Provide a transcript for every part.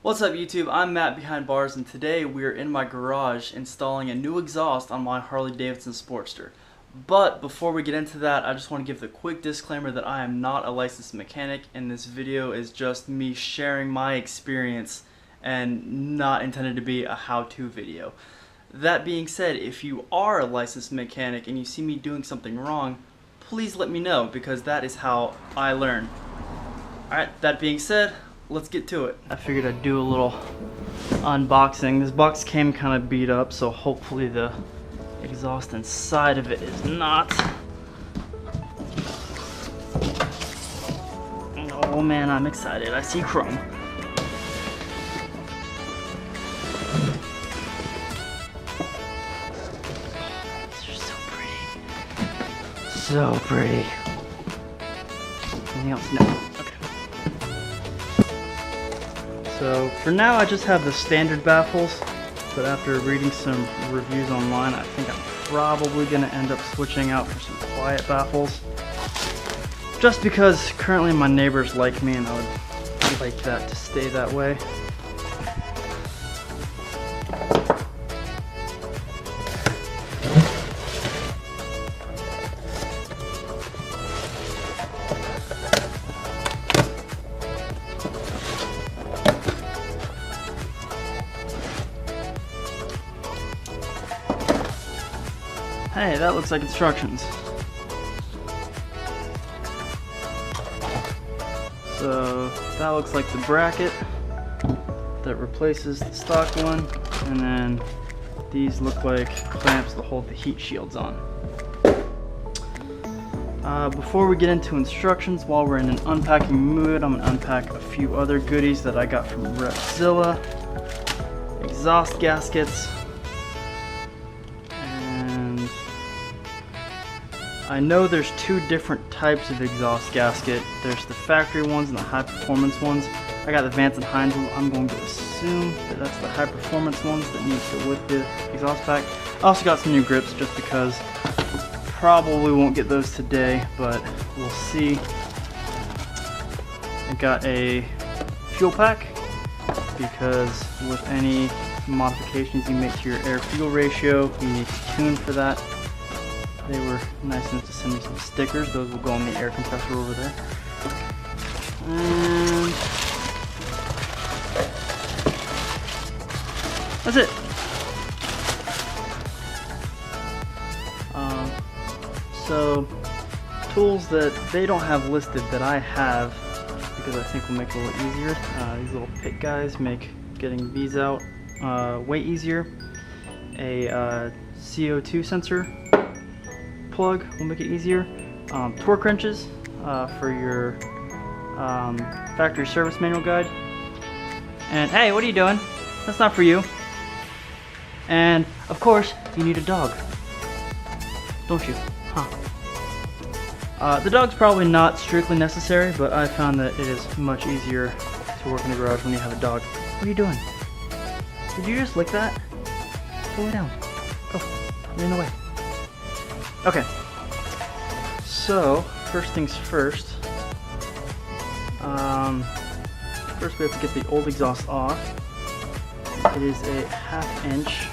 What's up YouTube? I'm Matt behind bars and today we are in my garage installing a new exhaust on my Harley Davidson Sportster. But before we get into that, I just want to give the quick disclaimer that I am not a licensed mechanic and this video is just me sharing my experience and not intended to be a how-to video. That being said, if you are a licensed mechanic and you see me doing something wrong, please let me know because that is how I learn. Alright, that being said, let's get to it. I figured I'd do a little unboxing. This box came kind of beat up, so hopefully the exhaust inside of it is not. Oh man, I'm excited. I see chrome. These are so pretty. So pretty. Anything else? No. So for now I just have the standard baffles, but after reading some reviews online I think I'm probably going to end up switching out for some quiet baffles. Just because currently my neighbors like me and I would like that to stay that way. Hey, that looks like instructions. So that looks like the bracket that replaces the stock one, and then these look like clamps to hold the heat shields on. Before we get into instructions, while we're in an unpacking mood, I'm going to unpack a few other goodies that I got from Repzilla. Exhaust gaskets. I know there's two different types of exhaust gasket. There's the factory ones and the high performance ones. I got the Vance and Hines one. I'm going to assume that that's the high performance ones that need to with the exhaust pack. I also got some new grips just because probably won't get those today, but we'll see. I got a fuel pack because with any modifications you make to your air-fuel ratio, you need to tune for that. They were nice enough to send me some stickers. Those will go on the air compressor over there. And that's it. So tools that they don't have listed that I have because I think will make it a little easier. These little pit guys make getting these out way easier. A CO2 sensor plug will make it easier. Torque wrenches for your factory service manual guide. And hey, what are you doing? That's not for you. And of course, you need a dog. Don't you? Huh. The dog's probably not strictly necessary, but I found that it is much easier to work in the garage when you have a dog. What are you doing? Did you just lick that? Go lay down. Go. You're in the way. Okay, so first things first. First we have to get the old exhaust off. It is a 1/2 inch.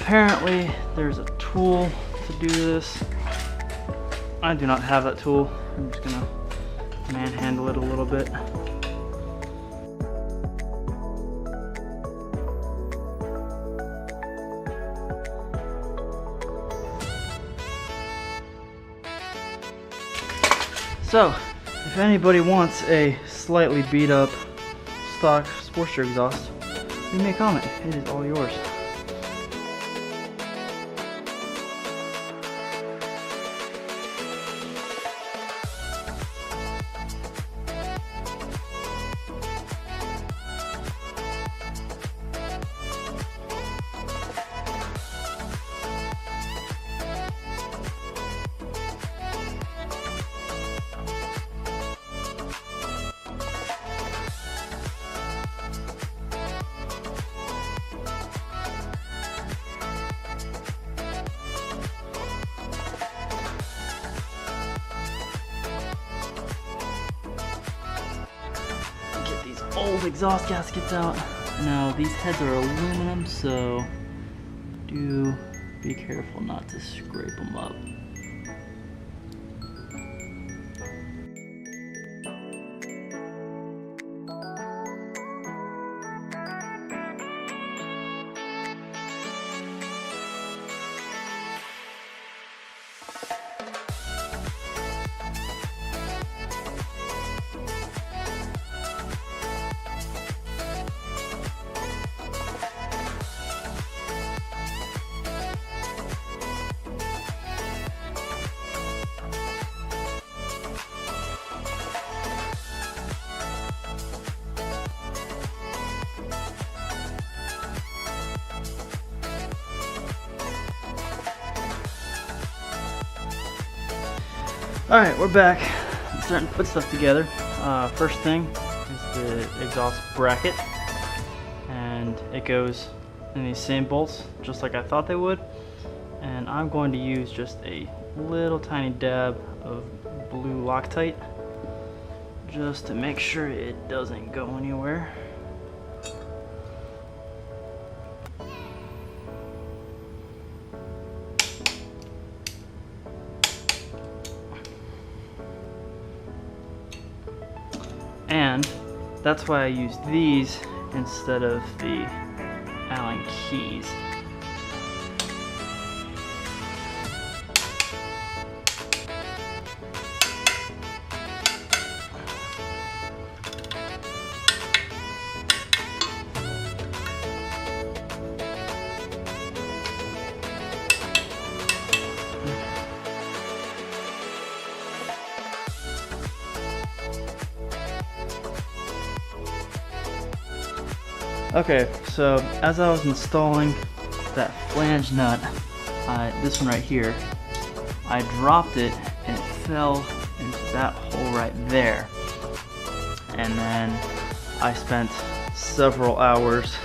apparently there's a tool to do this. I do not have that tool. I'm just gonna manhandle it a little bit. So, if anybody wants a slightly beat up stock Sportster exhaust, leave me a comment. It is all yours. Old exhaust gaskets out. Now these heads are aluminum, so do be careful not to scrape them up. Alright, we're back. I'm starting to put stuff together. First thing is the exhaust bracket, and it goes in these same bolts just like I thought they would, and I'm going to use just a little tiny dab of blue Loctite just to make sure it doesn't go anywhere. And that's why I use these instead of the Allen keys. Okay, so as I was installing that flange nut, this one right here, I dropped it and it fell into that hole right there. And then I spent several hours.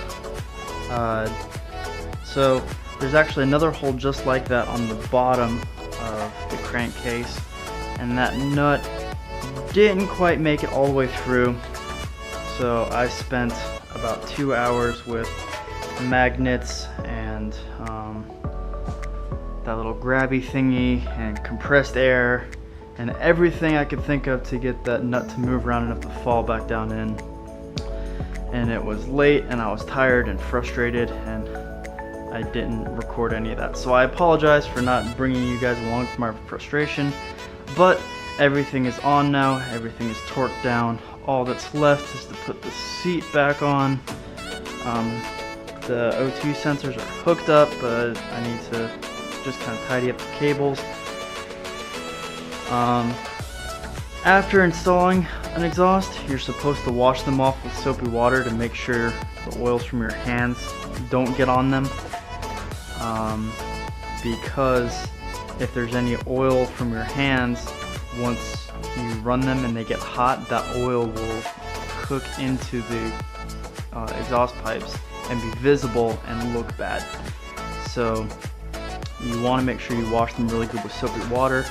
So there's actually another hole just like that on the bottom of the crankcase, and that nut didn't quite make it all the way through. So I spent about 2 hours with magnets and that little grabby thingy and compressed air and everything I could think of to get that nut to move around enough to fall back down in. And it was late and I was tired and frustrated and I didn't record any of that. So I apologize for not bringing you guys along with my frustration, but everything is on now, everything is torqued down. All that's left is to put the seat back on. The O2 sensors are hooked up, but I need to just kind of tidy up the cables. After installing an exhaust, you're supposed to wash them off with soapy water to make sure the oils from your hands don't get on them. Because if there's any oil from your hands, once you run them and they get hot, that oil will cook into the exhaust pipes and be visible and look bad. So you want to make sure you wash them really good with soapy water.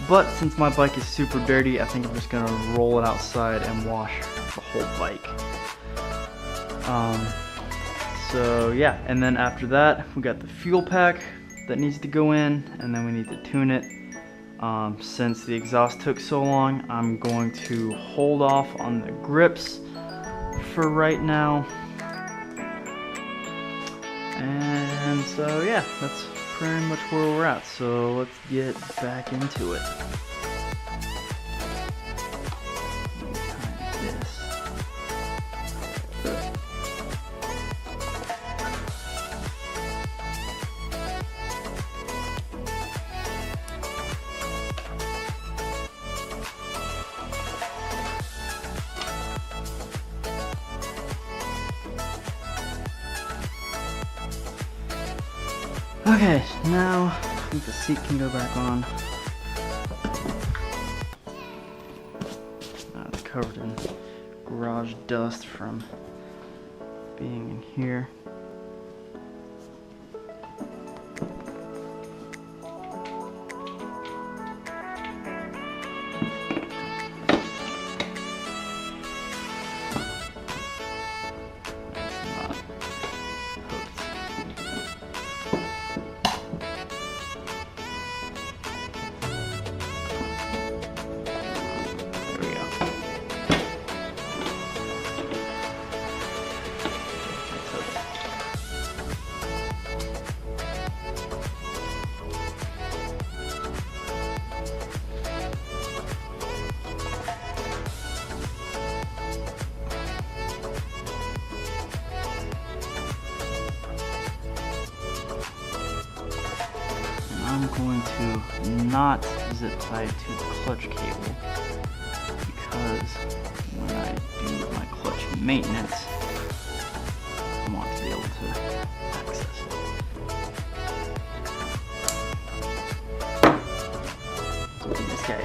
But since my bike is super dirty, I think I'm just going to roll it outside and wash the whole bike. So yeah, and then after that, we got the fuel pack that needs to go in, and then we need to tune it. Since the exhaust took so long, I'm going to hold off on the grips for right now. And so yeah, that's pretty much where we're at. So let's get back into it. Okay, now I think the seat can go back on. It's covered in garage dust from being in here. I'm going to not zip tie to the clutch cable because when I do my clutch maintenance, I want to be able to access it. Let's open this guy up.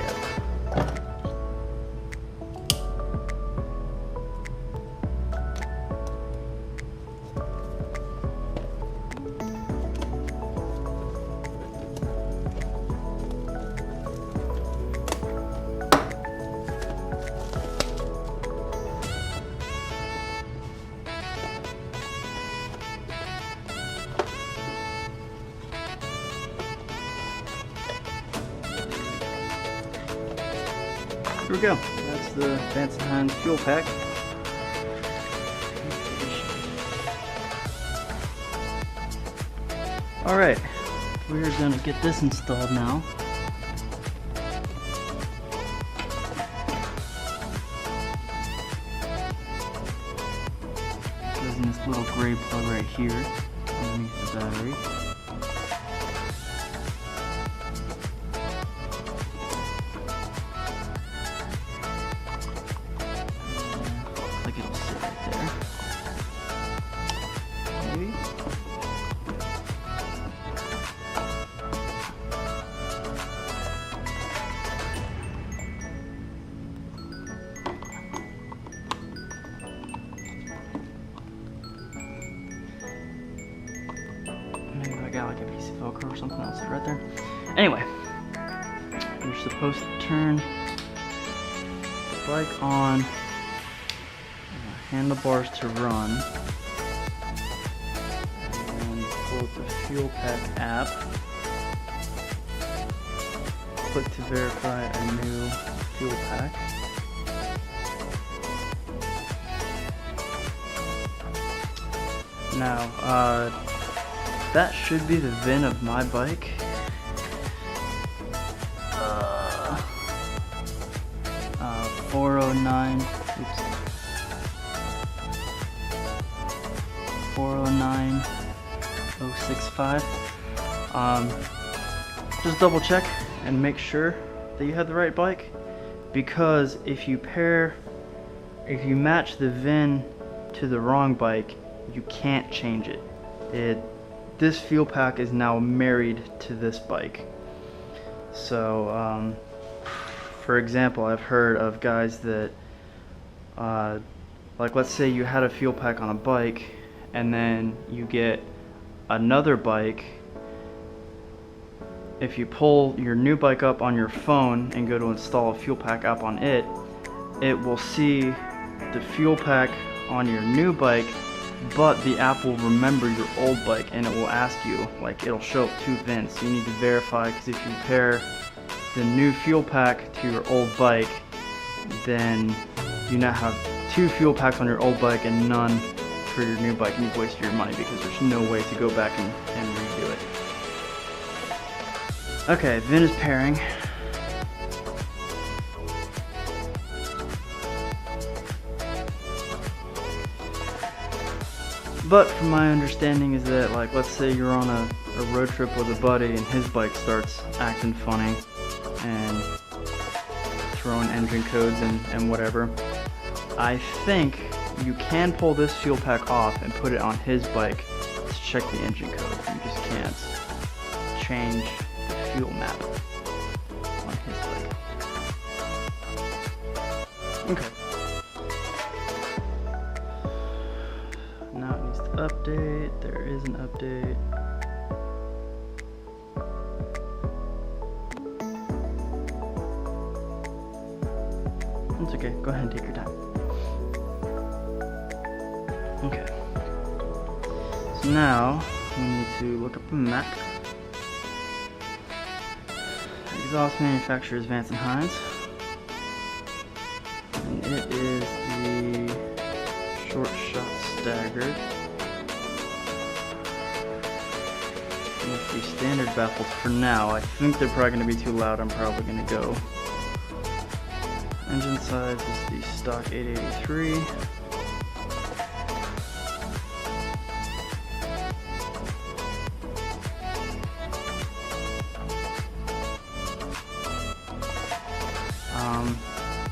Here we go. That's the Vance and Hines fuel pack. Alright, we're going to get this installed now. It goes in this little gray plug right here underneath the battery. It'll sit right there. Maybe. Maybe I got like a piece of Velcro or something else right there. Anyway, you're supposed to turn the bike on. Handlebars to run, and pull up the fuel pack app, click to verify a new fuel pack, now that should be the VIN of my bike. 409, oops. 409065. Just double check and make sure that you have the right bike, because if you match the VIN to the wrong bike, you can't change it. This fuel pack is now married to this bike. So for example, I've heard of guys that like, let's say you had a fuel pack on a bike and then you get another bike. If you pull your new bike up on your phone and go to install a fuel pack app on it, it will see the fuel pack on your new bike but the app will remember your old bike and it will ask you, like it'll show up to Vince. You need to verify, because if you pair the new fuel pack to your old bike, then you now have 2 fuel packs on your old bike and none for your new bike, and you've wasted your money because there's no way to go back and redo it. Okay, Vin is pairing. But from my understanding is that, like, let's say you're on a road trip with a buddy and his bike starts acting funny and throwing engine codes and whatever. I think you can pull this fuel pack off and put it on his bike to check the engine code. You just can't change the fuel map on his bike. Okay. Now it needs to update. There is an update. It's okay. Go ahead and take your time. Okay. So now we need to look up a map. Exhaust manufacturer is Vance and Hines. And it is the short shot staggered with the standard baffles for now. I think they're probably going to be too loud. I'm probably going to go. Engine size is the stock 883.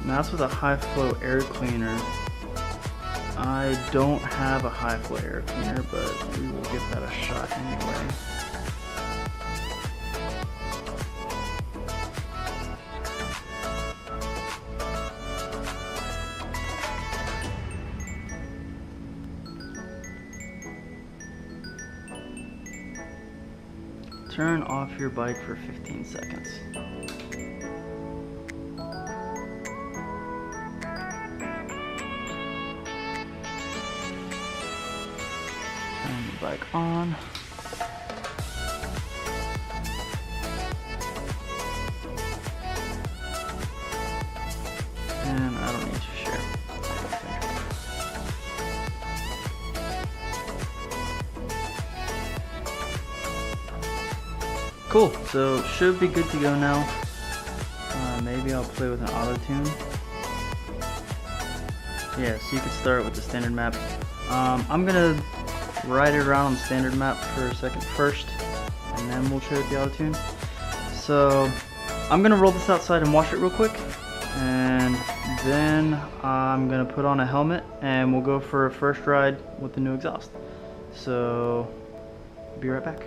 Now that's with a high flow air cleaner. I don't have a high flow air cleaner, but we will give that a shot anyway. Turn off your bike for 15 seconds. Turn the bike on. And I don't need to share. Cool, so should be good to go now. Maybe I'll play with an auto tune. Yeah, so you can start with the standard map. I'm gonna ride it around on the standard map for a second first, and then we'll try with the auto tune. So I'm gonna roll this outside and wash it real quick, and then I'm gonna put on a helmet and we'll go for a first ride with the new exhaust. So be right back.